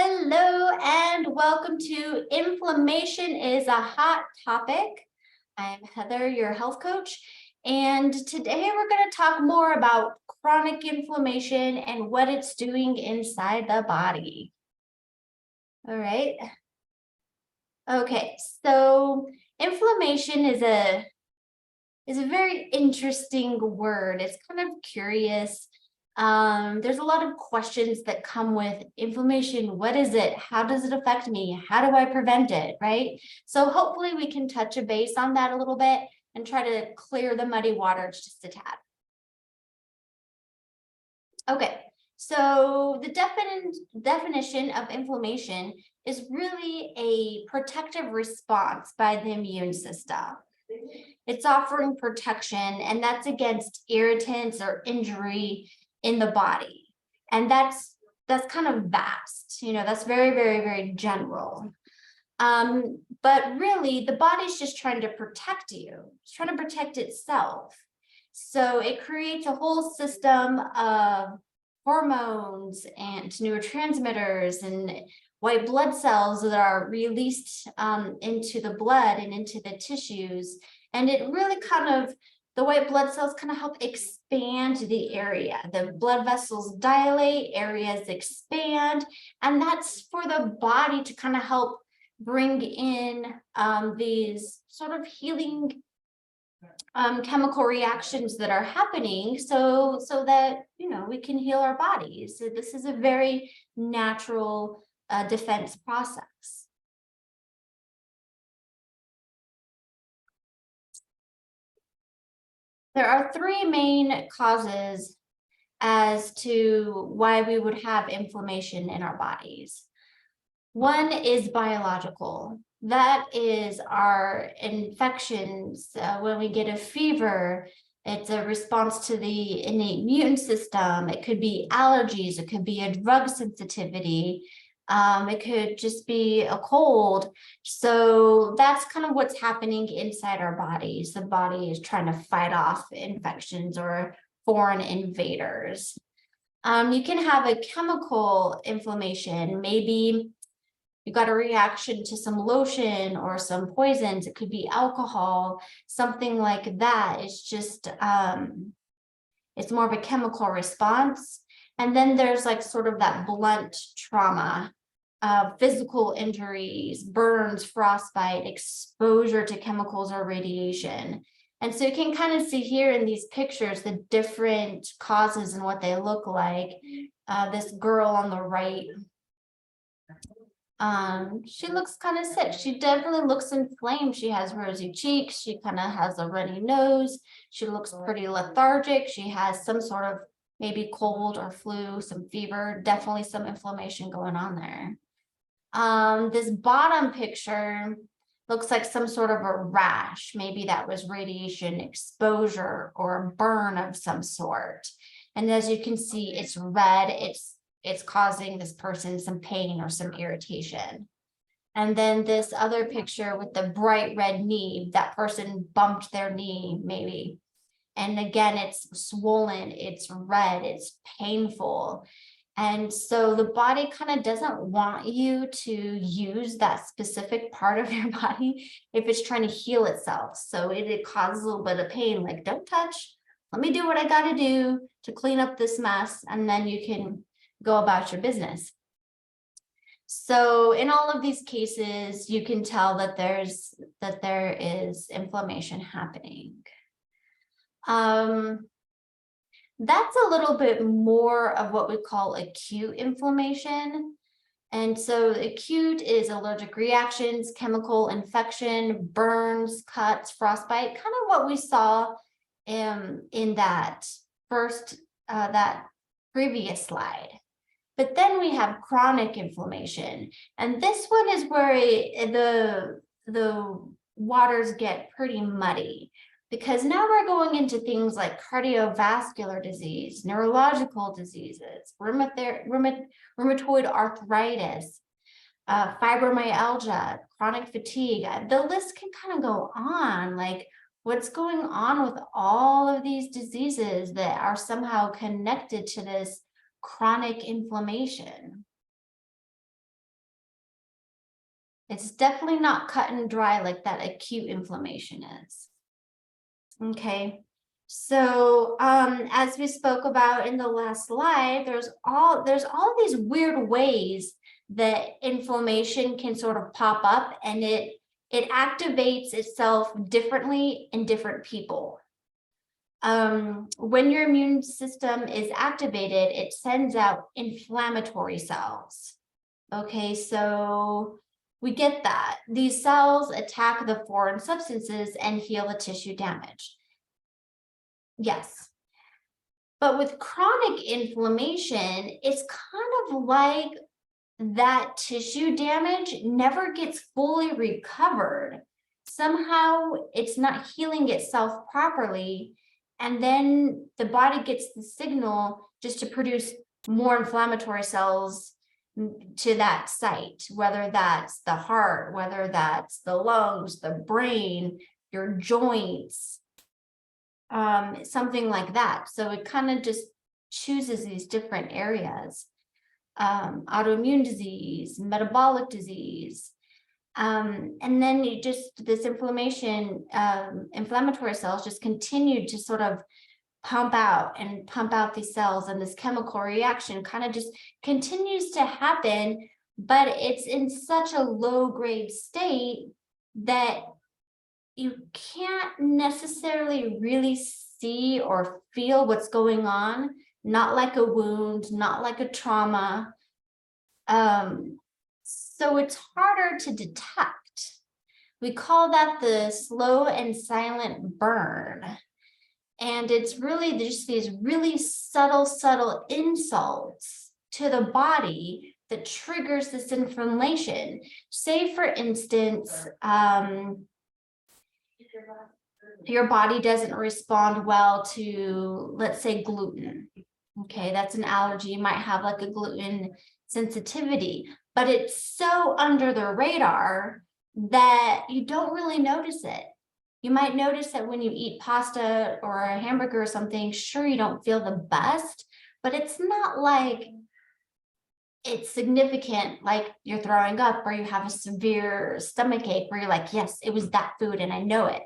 Hello and welcome to Inflammation is a Hot Topic. I'm Heather, your health coach, and today we're going to talk more about chronic inflammation and what it's doing inside the body. All right. Okay, so inflammation is a very interesting word. It's kind of curious. There's a lot of questions that come with inflammation. What is it? How does it affect me? How do I prevent it? Right? So hopefully we can touch a base on that a little bit and try to clear the muddy waters just a tad. Okay, so the definition of inflammation is really a protective response by the immune system. It's offering protection, and that's against irritants or injury in the body. And that's kind of vast, that's very, very, very general. But really, the body's just trying to protect you. It's trying to protect itself. So it creates a whole system of hormones and neurotransmitters and white blood cells that are released into the blood and into the tissues. And it really the white blood cells kind of help expand the area. The blood vessels dilate, areas expand, and that's for the body to kind of help bring in these sort of healing chemical reactions that are happening so that we can heal our bodies. So this is a very natural defense process. There are three main causes as to why we would have inflammation in our bodies. One is biological. That is our infections. When we get a fever, it's a response to the innate immune system. It could be allergies. It could be a drug sensitivity. It could just be a cold. So that's kind of what's happening inside our bodies. The body is trying to fight off infections or foreign invaders. You can have a chemical inflammation. Maybe you got a reaction to some lotion or some poisons. It could be alcohol, something like that. It's just, it's more of a chemical response. And then there's like sort of that blunt trauma, physical injuries, burns, frostbite, exposure to chemicals or radiation. And so you can kind of see here in these pictures the different causes and what they look like. This girl on the right, she looks kind of sick. She definitely looks inflamed. She has rosy cheeks. She kind of has a runny nose. She looks pretty lethargic. She has some sort of maybe cold or flu, some fever, definitely some inflammation going on there. This bottom picture looks like some sort of a rash. Maybe that was radiation exposure or a burn of some sort. And as you can see, it's red. It's causing this person some pain or some irritation. And then this other picture with the bright red knee, that person bumped their knee maybe. And again, it's swollen, it's red, it's painful. And so the body kind of doesn't want you to use that specific part of your body if it's trying to heal itself. So it causes a little bit of pain, like don't touch, let me do what I got to do to clean up this mess, and then you can go about your business. So in all of these cases, you can tell that there is inflammation happening. That's a little bit more of what we call acute inflammation. And so acute is allergic reactions, chemical infection, burns, cuts, frostbite, kind of what we saw in that that previous slide. But then we have chronic inflammation. And this one is where the waters get pretty muddy, because now we're going into things like cardiovascular disease, neurological diseases, rheumatoid arthritis, fibromyalgia, chronic fatigue. The list can kind of go on, like what's going on with all of these diseases that are somehow connected to this chronic inflammation. It's definitely not cut and dry like that acute inflammation is. Okay, so as we spoke about in the last slide, there's all these weird ways that inflammation can sort of pop up, and it activates itself differently in different people. When your immune system is activated, it sends out inflammatory cells. Okay, so we get that. These cells attack the foreign substances and heal the tissue damage. Yes. But with chronic inflammation, it's kind of like that tissue damage never gets fully recovered. Somehow it's not healing itself properly. And then the body gets the signal just to produce more inflammatory cells to that site, whether that's the heart, whether that's the lungs, the brain, your joints, something like that. So it kind of just chooses these different areas. Autoimmune disease, metabolic disease. And then you just, this inflammation, inflammatory cells just continue to sort of pump out these cells, and this chemical reaction kind of just continues to happen, but it's in such a low grade state that you can't necessarily really see or feel what's going on, not like a wound, not like a trauma. So it's harder to detect. We call that the slow and silent burn. And it's really just these really subtle insults to the body that triggers this inflammation. Say, for instance, your body doesn't respond well to, let's say, gluten. Okay, that's an allergy. You might have like a gluten sensitivity, but it's so under the radar that you don't really notice it. You might notice that when you eat pasta or a hamburger or something, sure, you don't feel the best, but it's not like it's significant, like you're throwing up or you have a severe stomach ache where you're like, yes, it was that food and I know it.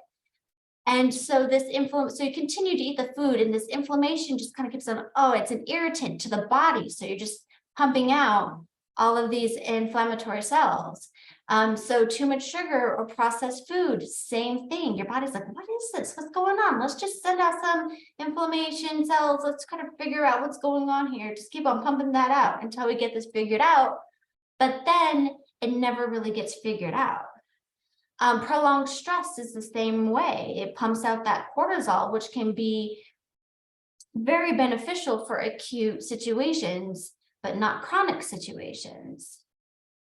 And so this so you continue to eat the food, and this inflammation just kind of keeps on, oh, it's an irritant to the body. So you're just pumping out all of these inflammatory cells. So too much sugar or processed food, same thing. Your body's like, what is this? What's going on? Let's just send out some inflammation cells. Let's kind of figure out what's going on here. Just keep on pumping that out until we get this figured out. But then it never really gets figured out. Prolonged stress is the same way. It pumps out that cortisol, which can be very beneficial for acute situations, but not chronic situations.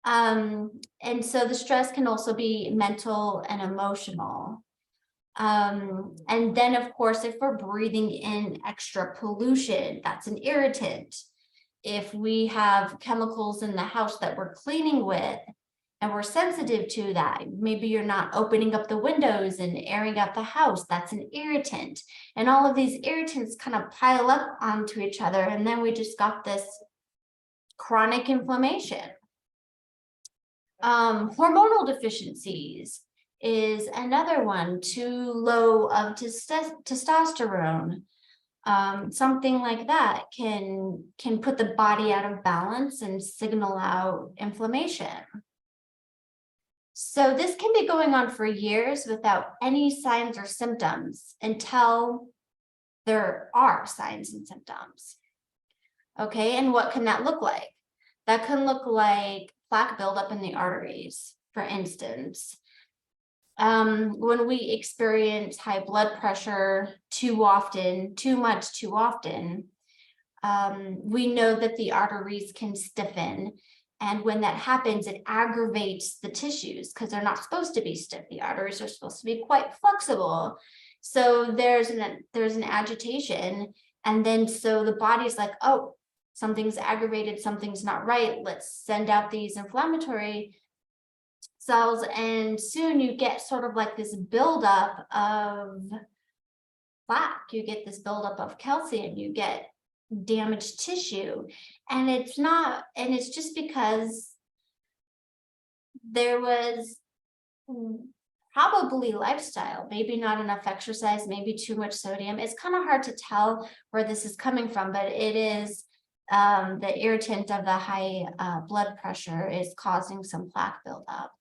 And so the stress can also be mental and emotional. And then, of course, if we're breathing in extra pollution, that's an irritant. If we have chemicals in the house that we're cleaning with, and we're sensitive to that, maybe you're not opening up the windows and airing out the house, that's an irritant. And all of these irritants kind of pile up onto each other, and then we just got this chronic inflammation. Hormonal deficiencies is another one, too low of testosterone. Something like that can put the body out of balance and signal out inflammation. So this can be going on for years without any signs or symptoms until there are signs and symptoms. Okay, and what can that look like? That can look like plaque buildup in the arteries, for instance. When we experience high blood pressure too often, too often, we know that the arteries can stiffen. And when that happens, it aggravates the tissues because they're not supposed to be stiff. The arteries are supposed to be quite flexible. So there's an agitation. And then so the body's like, oh, something's aggravated, something's not right. Let's send out these inflammatory cells. And soon you get sort of like this buildup of plaque. You get this buildup of calcium. You get damaged tissue, and it's just because there was probably lifestyle, maybe not enough exercise, maybe too much sodium. It's kind of hard to tell where this is coming from, but it is the irritant of the high blood pressure is causing some plaque buildup.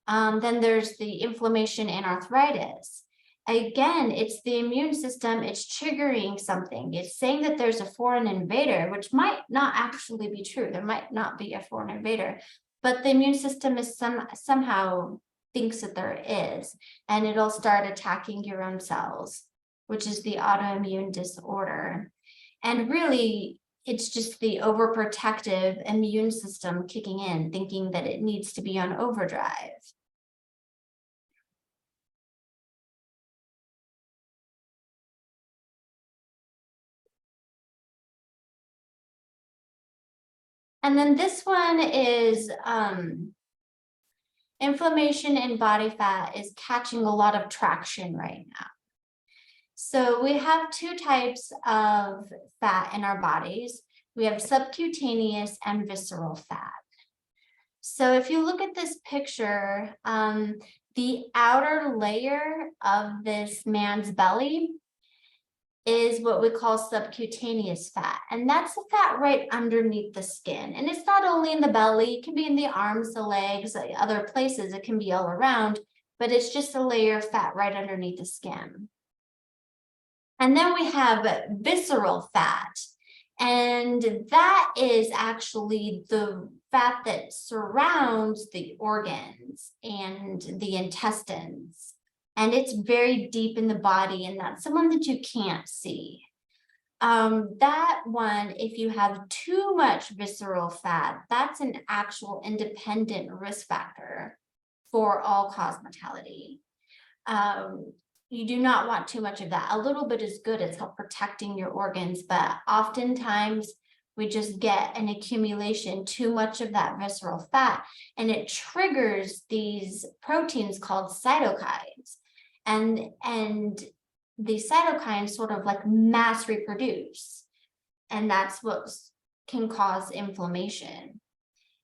Then there's the inflammation and arthritis. Again, it's the immune system, it's triggering something. It's saying that there's a foreign invader, which might not actually be true. There might not be a foreign invader, but the immune system is somehow thinks that there is, and it'll start attacking your own cells, which is the autoimmune disorder. And really, it's just the overprotective immune system kicking in, thinking that it needs to be on overdrive. And then this one is inflammation in body fat is catching a lot of traction right now. So we have two types of fat in our bodies. We have subcutaneous and visceral fat. So if you look at this picture, the outer layer of this man's belly is what we call subcutaneous fat. And that's the fat right underneath the skin. And it's not only in the belly, it can be in the arms, the legs, other places, it can be all around, but it's just a layer of fat right underneath the skin. And then we have visceral fat. And that is actually the fat that surrounds the organs and the intestines. And it's very deep in the body, and that's the one that you can't see. That one, if you have too much visceral fat, that's an actual independent risk factor for all-cause mortality. You do not want too much of that. A little bit is good, it's help protecting your organs, but oftentimes we just get an accumulation, too much of that visceral fat, and it triggers these proteins called cytokines. And the cytokines sort of like mass reproduce, and that's what can cause inflammation.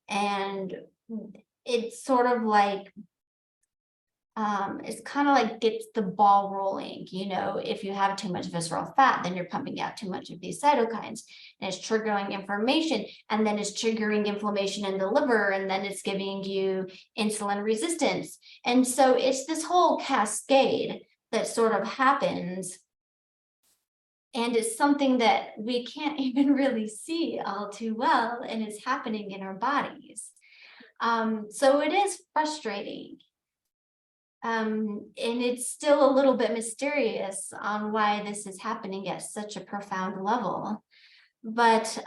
And it's sort of like it's kind of like gets the ball rolling. You know, if you have too much visceral fat, then you're pumping out too much of these cytokines, and it's triggering inflammation, and then it's triggering inflammation in the liver, and then it's giving you insulin resistance. And so it's this whole cascade that sort of happens, and it's something that we can't even really see all too well, and it's happening in our bodies. So it is frustrating. And it's still a little bit mysterious on why this is happening at such a profound level. But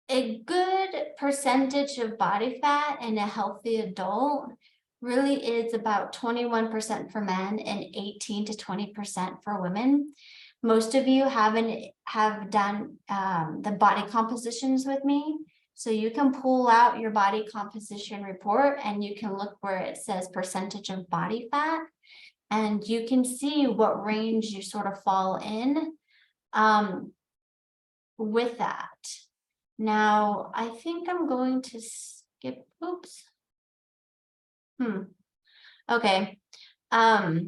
a good percentage of body fat in a healthy adult really is about 21% for men and 18 to 20% for women. Most of you have done the body compositions with me. So you can pull out your body composition report and you can look where it says percentage of body fat, and you can see what range you sort of fall in with that. Now, I think I'm going to skip, oops. Okay. I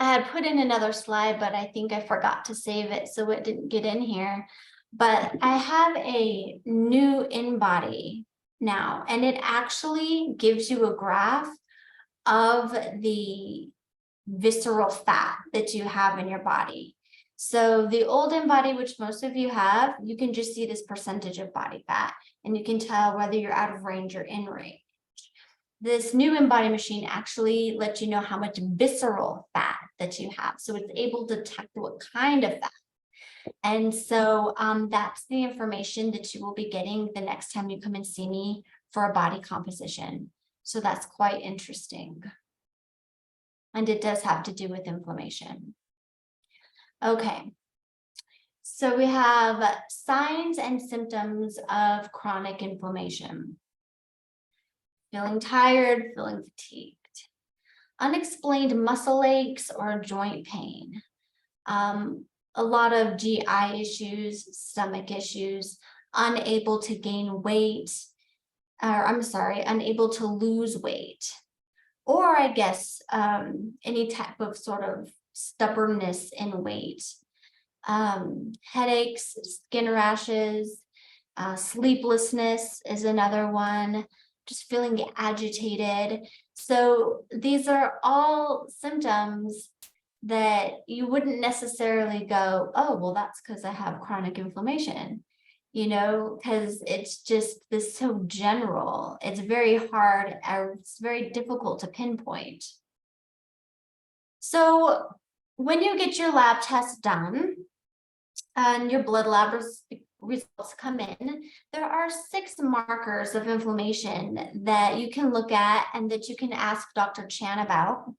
had put in another slide, but I think I forgot to save it, so it didn't get in here. But I have a new InBody now, and it actually gives you a graph of the visceral fat that you have in your body. So the old InBody, which most of you have, you can just see this percentage of body fat, and you can tell whether you're out of range or in range. This new InBody machine actually lets you know how much visceral fat that you have. So it's able to detect what kind of fat. And so that's the information that you will be getting the next time you come and see me for a body composition. So that's quite interesting. And it does have to do with inflammation. Okay. So we have signs and symptoms of chronic inflammation. Feeling tired, feeling fatigued. Unexplained muscle aches or joint pain. A lot of GI issues, stomach issues, unable to gain weight, or I'm sorry, unable to lose weight, or I guess any type of sort of stubbornness in weight. Headaches, skin rashes, sleeplessness is another one, just feeling agitated. So these are all symptoms that you wouldn't necessarily go, oh, well, that's because I have chronic inflammation, because it's just this so general. It's very hard, or it's very difficult to pinpoint. So when you get your lab test done and your blood lab results come in, there are 6 markers of inflammation that you can look at and that you can ask Dr. Chan about,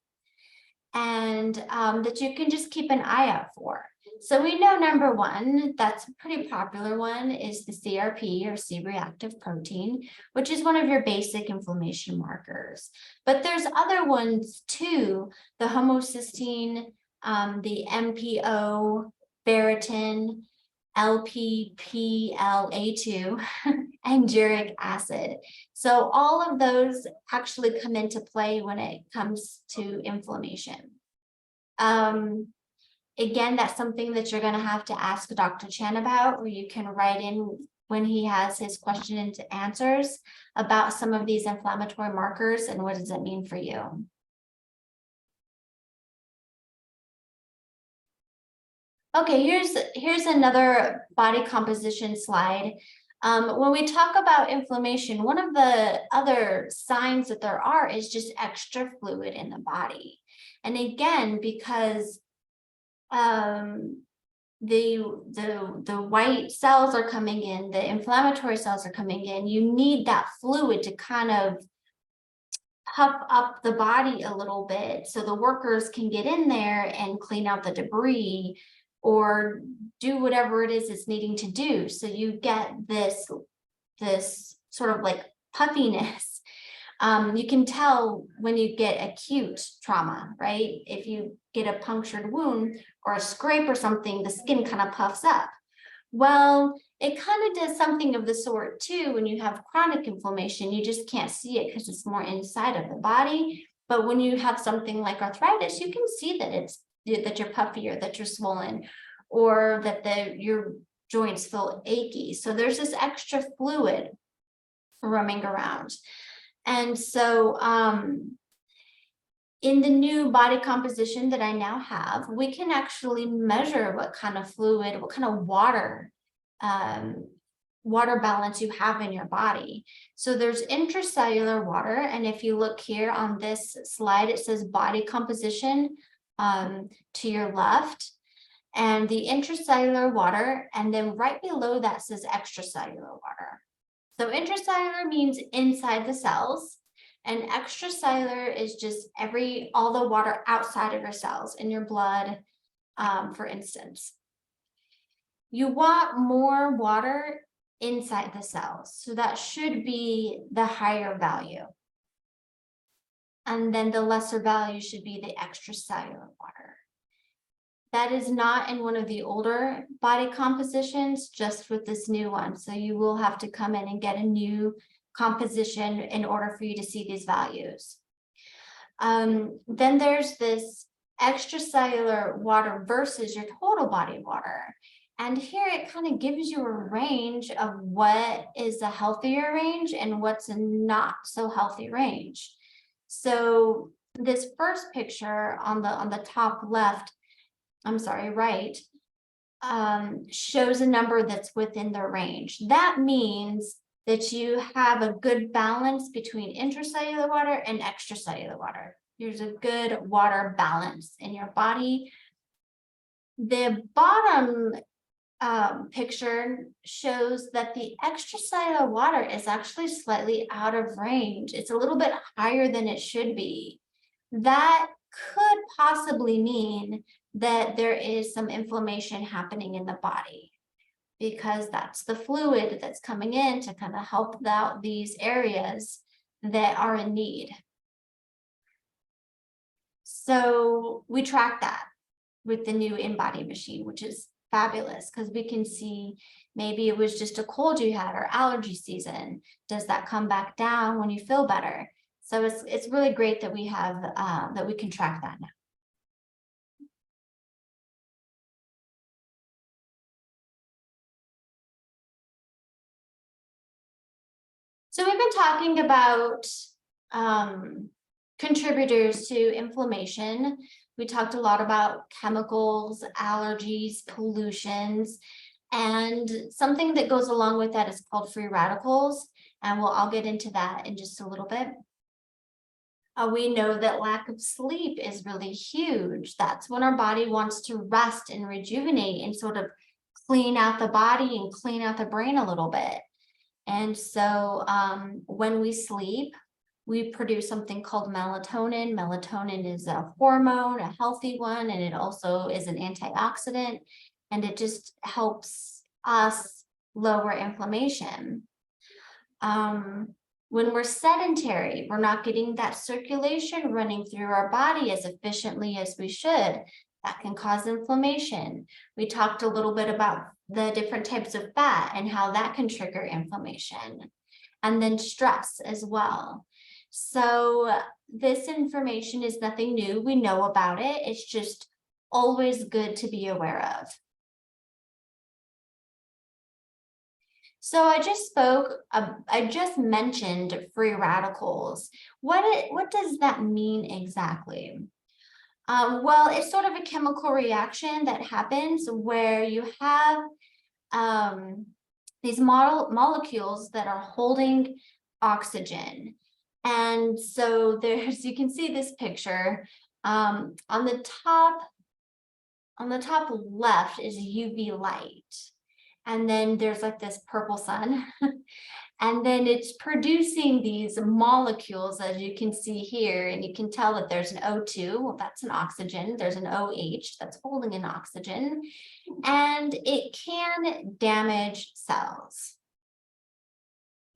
and that you can just keep an eye out for. So we know number 1, that's a pretty popular one, is the CRP, or C-reactive protein, which is one of your basic inflammation markers. But there's other ones too, the homocysteine, the MPO, ferritin, LPPLA2, and uric acid. So all of those actually come into play when it comes to inflammation. Again, that's something that you're going to have to ask Dr. Chan about, or you can write in when he has his question and answers about some of these inflammatory markers and what does it mean for you. Okay, here's another body composition slide. When we talk about inflammation, one of the other signs that there are is just extra fluid in the body. And again, because the white cells are coming in, the inflammatory cells are coming in, you need that fluid to kind of puff up the body a little bit so the workers can get in there and clean out the debris or do whatever it is it's needing to do. So you get this sort of like puffiness. You can tell when you get acute trauma, right? If you get a punctured wound or a scrape or something, the skin kind of puffs up. Well, it kind of does something of the sort too when you have chronic inflammation. You just can't see it because it's more inside of the body. But when you have something like arthritis, you can see that that you're puffy or that you're swollen or that your joints feel achy. So there's this extra fluid roaming around. And so in the new body composition that I now have, we can actually measure what kind of fluid, what kind of water balance you have in your body. So there's intracellular water. And if you look here on this slide, it says body composition to your left, and the intracellular water. And then right below that says extracellular water. So intracellular means inside the cells, and extracellular is just all the water outside of your cells in your blood, for instance. You want more water inside the cells, so that should be the higher value. And then the lesser value should be the extracellular water. That is not in one of the older body compositions, just with this new one. So you will have to come in and get a new composition in order for you to see these values. Then there's this extracellular water versus your total body water. And here it kind of gives you a range of what is a healthier range and what's a not so healthy range. So this first picture on the top left, right, shows a number that's within the range. That means that you have a good balance between intracellular water and extracellular water. There's a good water balance in your body. The bottom picture shows that the extracellular water is actually slightly out of range. It's a little bit higher than it should be. That could possibly mean that there is some inflammation happening in the body, because that's the fluid that's coming in to kind of help out these areas that are in need. So we track that with the new InBody machine, which is fabulous because we can see maybe it was just a cold you had or allergy season. Does that come back down when you feel better? So it's really great that we have that we can track that now. So we've been talking about contributors to inflammation. We talked a lot about chemicals, allergies, pollutions, and something that goes along with that is called free radicals. And I'll get into that in just a little bit. We know that lack of sleep is really huge. That's when our body wants to rest and rejuvenate and sort of clean out the body and clean out the brain a little bit. And so when we sleep, we produce something called melatonin. Melatonin is a hormone, a healthy one, and it also is an antioxidant, and it just helps us lower inflammation. When we're sedentary, we're not getting that circulation running through our body as efficiently as we should. That can cause inflammation. We talked a little bit about the different types of fat and how that can trigger inflammation, and then stress as well. So this information is nothing new. We know about it. It's just always good to be aware of. So I just mentioned free radicals. What does that mean exactly? Well, it's sort of a chemical reaction that happens where you have these molecules that are holding oxygen. And so you can see this picture. On the top left is UV light. And then there's like this purple sun. And then it's producing these molecules, as you can see here, and you can tell that there's an O2, well, that's an oxygen. There's an OH that's holding an oxygen, and it can damage cells.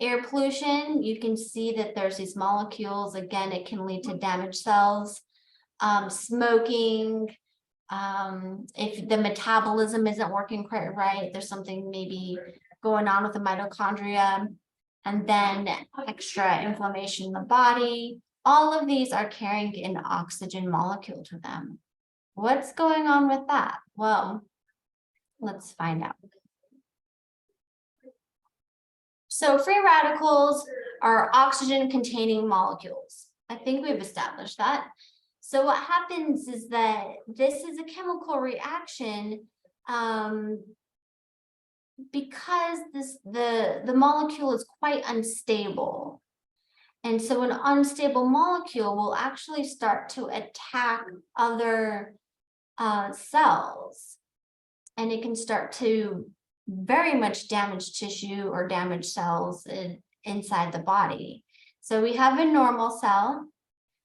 Air pollution, you can see that there's these molecules. Again, it can lead to damaged cells. Smoking, if the metabolism isn't working quite right, there's something maybe going on with the mitochondria, and then extra inflammation in the body. All of these are carrying an oxygen molecule to them. What's going on with that? Well, let's find out. So free radicals are oxygen-containing molecules. I think we've established that. So what happens is that this is a chemical reaction because the molecule is quite unstable. And so an unstable molecule will actually start to attack other cells, and it can start to very much damage tissue or damage cells inside the body. So we have a normal cell,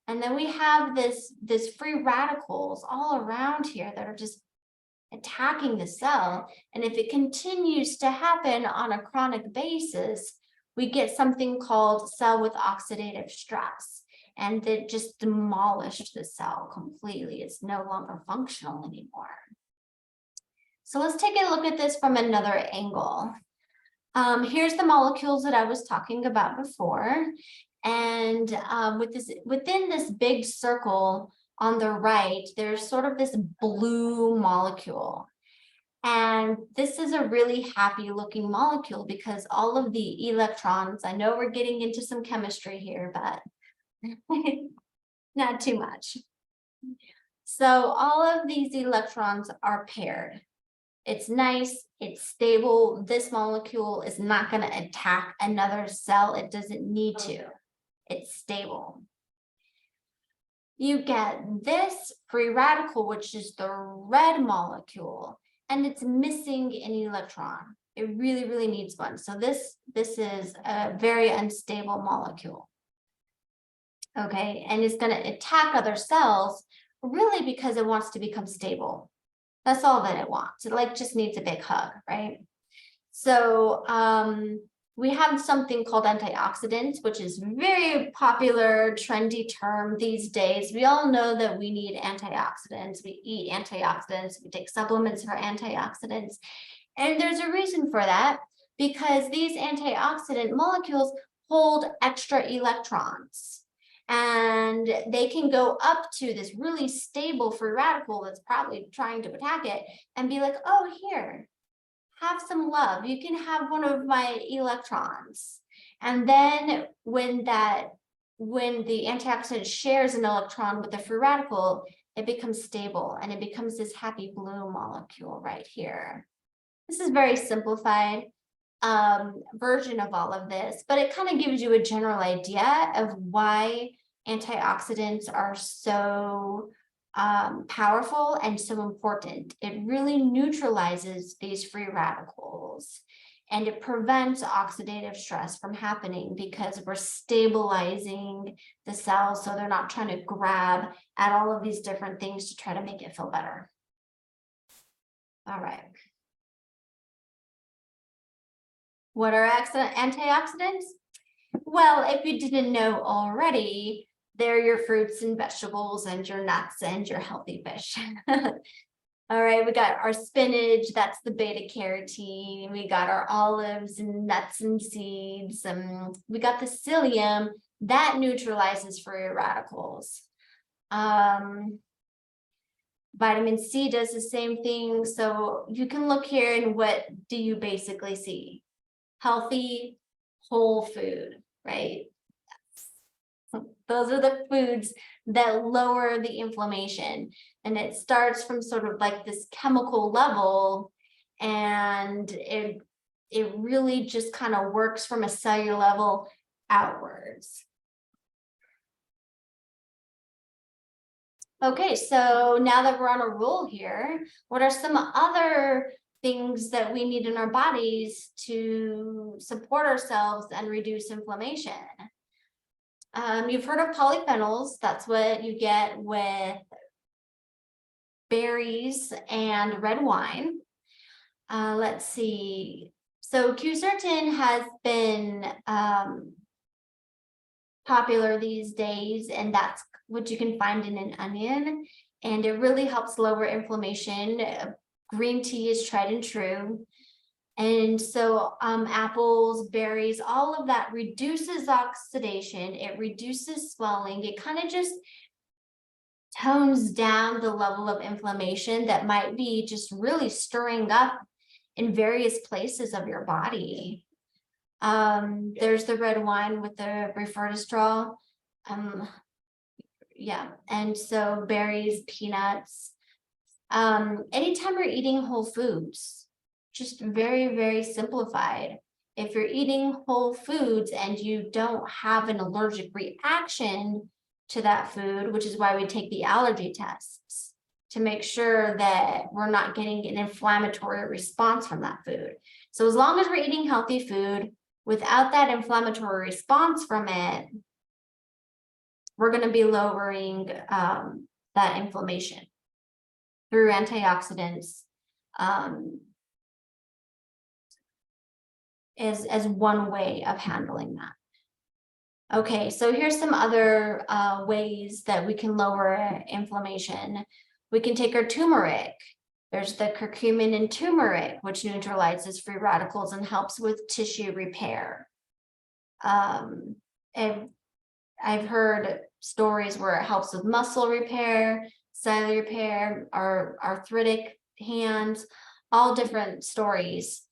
and then we have this free radicals all around here that are just attacking the cell. And if it continues to happen on a chronic basis, we get something called cell with oxidative stress, and that just demolished the cell completely. It's no longer functional anymore. So let's take a look at this from another angle. Here's the molecules that I was talking about before. And within this big circle on the right, there's sort of this blue molecule. And this is a really happy looking molecule because all of the electrons, I know we're getting into some chemistry here, but not too much. So all of these electrons are paired. It's nice, it's stable. This molecule is not going to attack another cell. It doesn't need to. It's stable. You get this free radical, which is the red molecule, and it's missing an electron. It really, really needs one. So this is a very unstable molecule. Okay, and it's going to attack other cells really because it wants to become stable. That's all that it wants. It just needs a big hug, right? So we have something called antioxidants, which is very popular, trendy term these days. We all know that we need antioxidants. We eat antioxidants, we take supplements for antioxidants. And there's a reason for that, because these antioxidant molecules hold extra electrons. And they can go up to this really stable free radical that's probably trying to attack it and be like, oh, here, have some love. You can have one of my electrons. And then when the antioxidant shares an electron with the free radical, it becomes stable and it becomes this happy blue molecule right here. This is very simplified version of all of this, but it kind of gives you a general idea of why antioxidants are so powerful and so important. It really neutralizes these free radicals and it prevents oxidative stress from happening because we're stabilizing the cells so they're not trying to grab at all of these different things to try to make it feel better. All right. What are antioxidants? Well, if you didn't know already, they're your fruits and vegetables and your nuts and your healthy fish. All right, we got our spinach, that's the beta carotene. We got our olives and nuts and seeds. We got the psyllium that neutralizes free radicals. Vitamin C does the same thing. So you can look here and what do you basically see? Healthy, whole food, right? Those are the foods that lower the inflammation. And it starts from sort of like this chemical level, and it really just kind of works from a cellular level outwards. Okay, so now that we're on a roll here, what are some other things that we need in our bodies to support ourselves and reduce inflammation? You've heard of polyphenols. That's what you get with berries and red wine. Let's see. So quercetin has been popular these days, and that's what you can find in an onion, and it really helps lower inflammation. Green tea is tried and true. And so apples, berries, all of that reduces oxidation, it reduces swelling, it kind of just tones down the level of inflammation that might be just really stirring up in various places of your body. There's the red wine with the resveratrol. Yeah, and so berries, peanuts. Anytime you're eating whole foods, just very, very simplified. If you're eating whole foods and you don't have an allergic reaction to that food, which is why we take the allergy tests to make sure that we're not getting an inflammatory response from that food. So as long as we're eating healthy food without that inflammatory response from it, we're going to be lowering that inflammation through antioxidants as one way of handling that. Okay, so here's some other ways that we can lower inflammation. We can take our turmeric. There's the curcumin in turmeric, which neutralizes free radicals and helps with tissue repair. And I've heard stories where it helps with muscle repair, cellular repair, our arthritic hands, all different stories.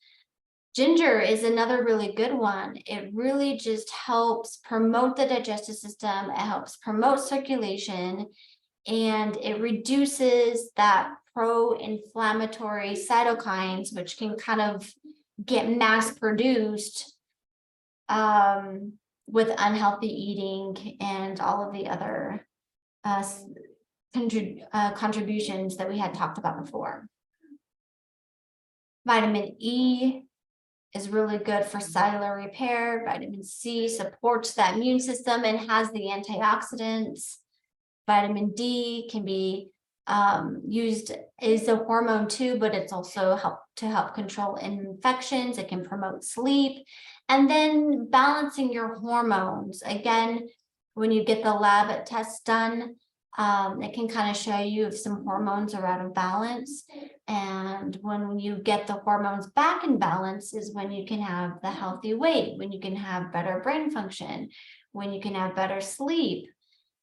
Ginger is another really good one. It really just helps promote the digestive system. It helps promote circulation, and it reduces that pro-inflammatory cytokines, which can kind of get mass produced with unhealthy eating and all of the other contributions that we had talked about before. Vitamin E is really good for cellular repair. Vitamin C supports that immune system and has the antioxidants. Vitamin D can be used is a hormone too, but it's also help control infections. It can promote sleep. And then balancing your hormones. Again, when you get the lab test done, it can kind of show you if some hormones are out of balance. And when you get the hormones back in balance is when you can have the healthy weight, when you can have better brain function, when you can have better sleep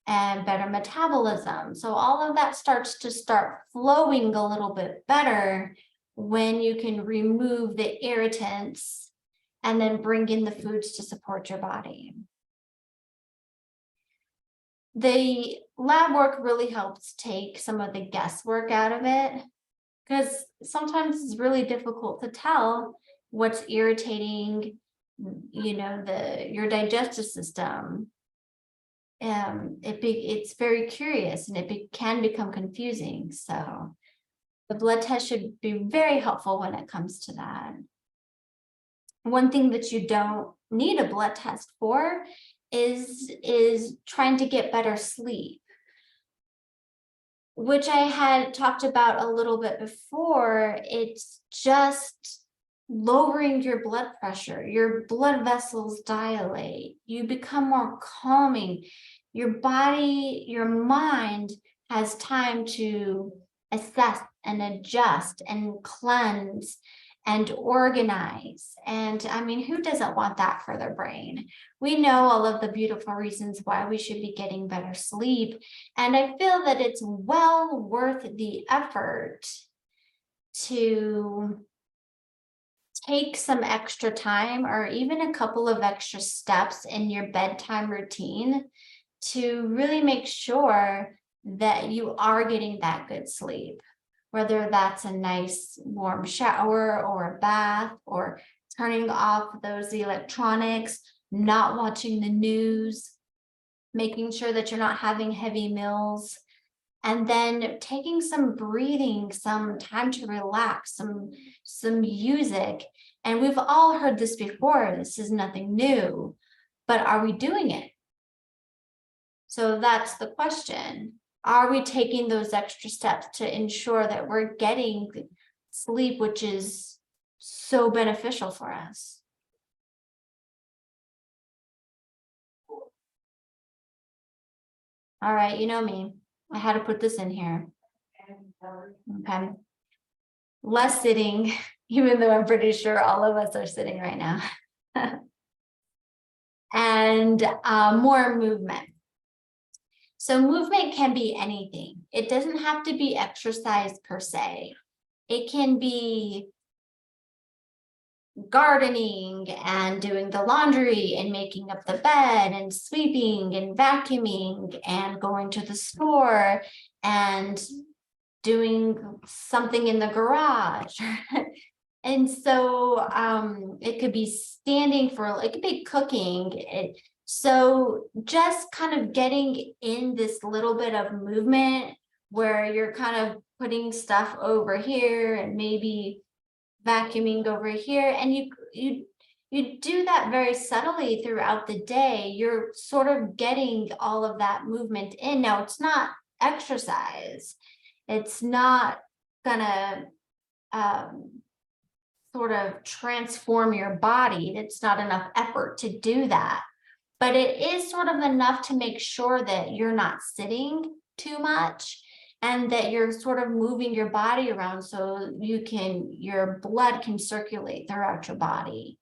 and better metabolism. So all of that starts to flowing a little bit better when you can remove the irritants and then bring in the foods to support your body. The lab work really helps take some of the guesswork out of it, because sometimes it's really difficult to tell what's irritating, your digestive system. It's very curious and it can become confusing. So the blood test should be very helpful when it comes to that. One thing that you don't need a blood test for is trying to get better sleep, which I had talked about a little bit before. It's just lowering your blood pressure, your blood vessels dilate, you become more calming, your body, your mind has time to assess and adjust and cleanse and organize. And I mean, who doesn't want that for their brain? We know all of the beautiful reasons why we should be getting better sleep. And I feel that it's well worth the effort to take some extra time or even a couple of extra steps in your bedtime routine to really make sure that you are getting that good sleep, whether that's a nice warm shower or a bath or turning off those electronics, not watching the news, making sure that you're not having heavy meals, and then taking some breathing, some time to relax, some music. And we've all heard this before. This is nothing new, but are we doing it? So that's the question. Are we taking those extra steps to ensure that we're getting sleep, which is so beneficial for us? All right, you know me. I had to put this in here. Okay. Less sitting, even though I'm pretty sure all of us are sitting right now. And more movement. So movement can be anything. It doesn't have to be exercise per se. It can be gardening and doing the laundry and making up the bed and sweeping and vacuuming and going to the store and doing something in the garage. And so it could be standing for, it could be cooking. So just kind of getting in this little bit of movement where you're kind of putting stuff over here and maybe vacuuming over here, and you do that very subtly throughout the day. You're sort of getting all of that movement in. Now, it's not exercise. It's not gonna sort of transform your body. It's not enough effort to do that, but it is sort of enough to make sure that you're not sitting too much and that you're sort of moving your body around so your blood can circulate throughout your body.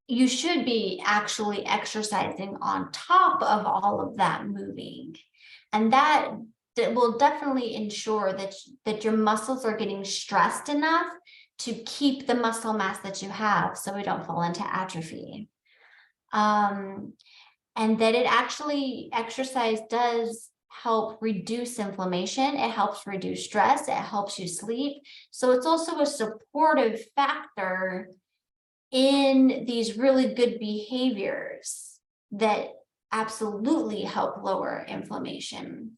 You should be actually exercising on top of all of that moving. And that will definitely ensure that your muscles are getting stressed enough to keep the muscle mass that you have so we don't fall into atrophy. And that it actually, exercise does help reduce inflammation. It helps reduce stress. It helps you sleep. So it's also a supportive factor in these really good behaviors that absolutely help lower inflammation.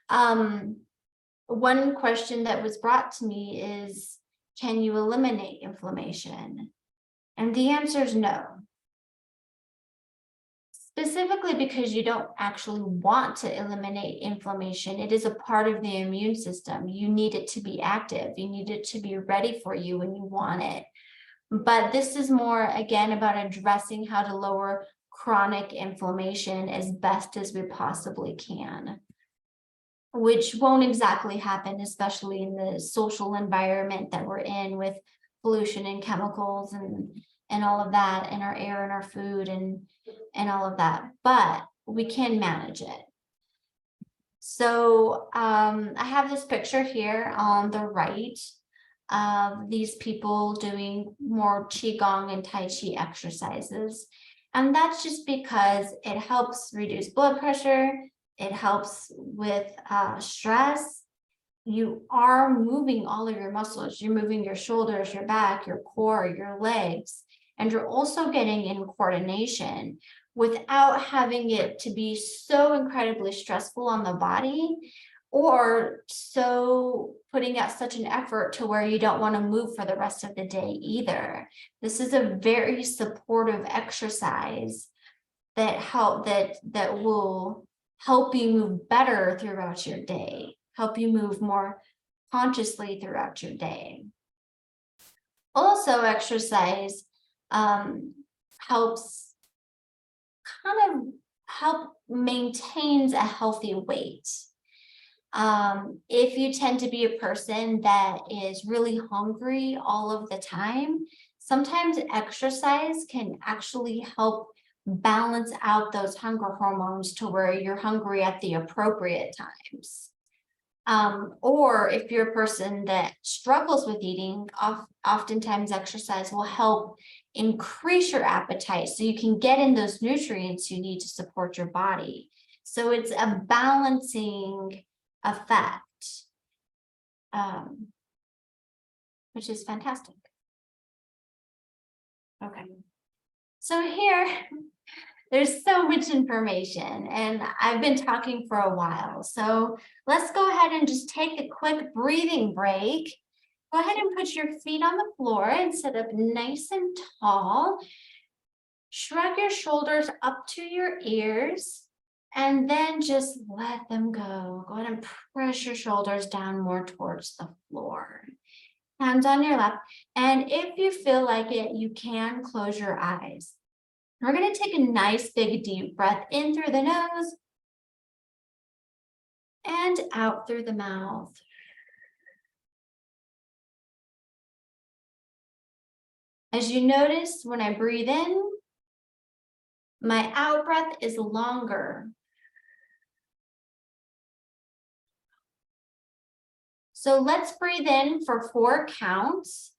One question that was brought to me is, can you eliminate inflammation? And the answer is no. specifically because you don't actually want to eliminate inflammation. It is a part of the immune system. You need it to be active. You need it to be ready for you when you want it. But this is more, again, about addressing how to lower chronic inflammation as best as we possibly can, which won't exactly happen, especially in the social environment that we're in with pollution and chemicals and all of that in our air and our food and all of that, but we can manage it. So I have this picture here on the right of these people doing more Qigong and Tai Chi exercises. And that's just because it helps reduce blood pressure. It helps with stress. You are moving all of your muscles. You're moving your shoulders, your back, your core, your legs, and you're also getting in coordination without having it to be so incredibly stressful on the body or so putting out such an effort to where you don't want to move for the rest of the day either. This is a very supportive exercise that will help you move better throughout your day, help you move more consciously throughout your day. Also, exercise helps maintains a healthy weight. If you tend to be a person that is really hungry all of the time, sometimes exercise can actually help balance out those hunger hormones to where you're hungry at the appropriate times. Or if you're a person that struggles with eating, oftentimes exercise will help increase your appetite so you can get in those nutrients you need to support your body. So it's a balancing effect, which is fantastic. Okay, so here, there's so much information and I've been talking for a while. So let's go ahead and just take a quick breathing break. Go ahead and put your feet on the floor and sit up nice and tall. Shrug your shoulders up to your ears and then just let them go. Go ahead and press your shoulders down more towards the floor. Hands on your lap. And if you feel like it, you can close your eyes. We're going to take a nice big deep breath in through the nose and out through the mouth. As you notice, when I breathe in, my out breath is longer. So let's breathe in for 4 counts.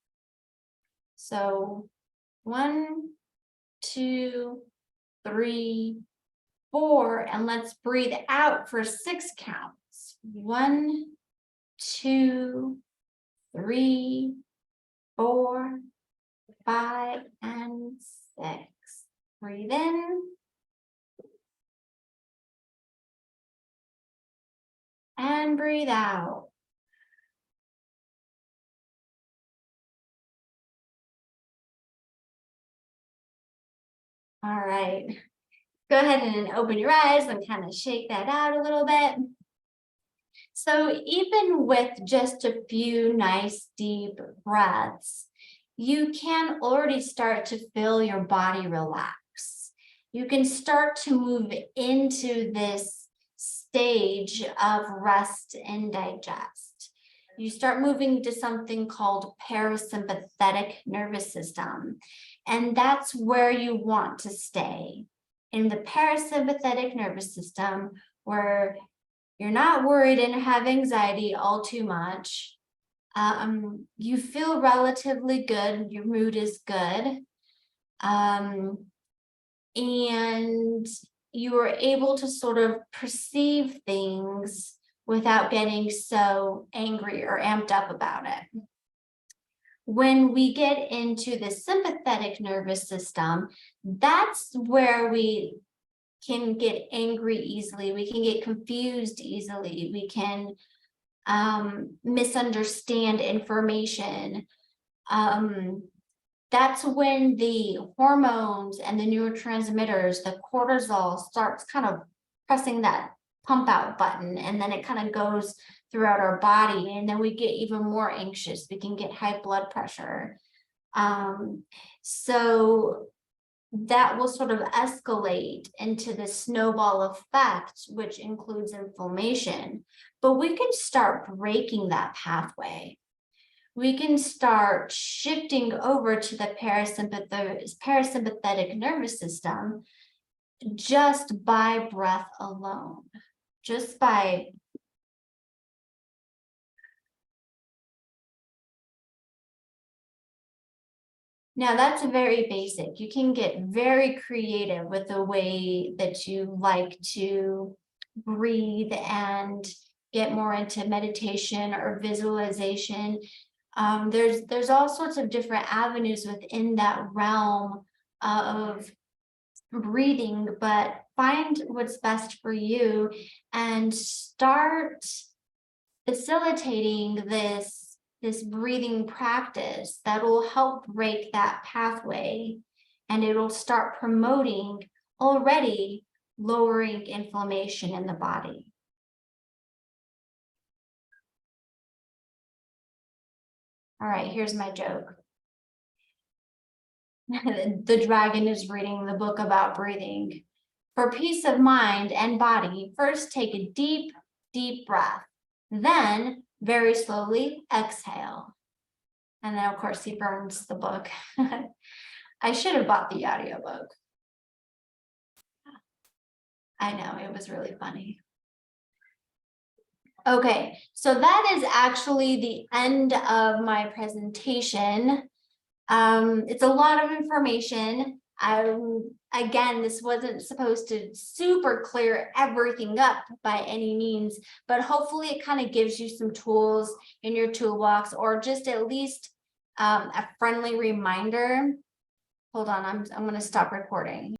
So 1, 2, 3, 4, and let's breathe out for 6 counts. 1, 2, 3, 4, 5, and 6. Breathe in. And breathe out. All right. Go ahead and open your eyes and kind of shake that out a little bit. So even with just a few nice deep breaths, you can already start to feel your body relax. You can start to move into this stage of rest and digest. You start moving to something called parasympathetic nervous system, and that's where you want to stay, in the parasympathetic nervous system, where you're not worried and have anxiety all too much. You feel relatively good, your mood is good, and you are able to sort of perceive things without getting so angry or amped up about it. When we get into the sympathetic nervous system, that's where we can get angry easily, we can get confused easily, we can misunderstand information. that's when the hormones and the neurotransmitters, the cortisol, starts kind of pressing that pump out button, and then it kind of goes throughout our body, and then we get even more anxious. We can get high blood pressure. So that will sort of escalate into the snowball effect, which includes inflammation. But we can start breaking that pathway. We can start shifting over to the parasympathetic nervous system just by breath alone, just by now that's very basic. You can get very creative with the way that you like to breathe and get more into meditation or visualization. There's all sorts of different avenues within that realm of breathing, but find what's best for you and start facilitating this breathing practice that will help break that pathway, and it'll start promoting already lowering inflammation in the body. All right, here's my joke. The dragon is reading the book about breathing. For peace of mind and body, first take a deep, deep breath. Then very slowly exhale. And then of course he burns the book. I should have bought the audiobook. I know, it was really funny. Okay, so that is actually the end of my presentation. It's a lot of information. Again, this wasn't supposed to super clear everything up by any means, but hopefully it kind of gives you some tools in your toolbox, or just at least a friendly reminder. Hold on, I'm going to stop recording.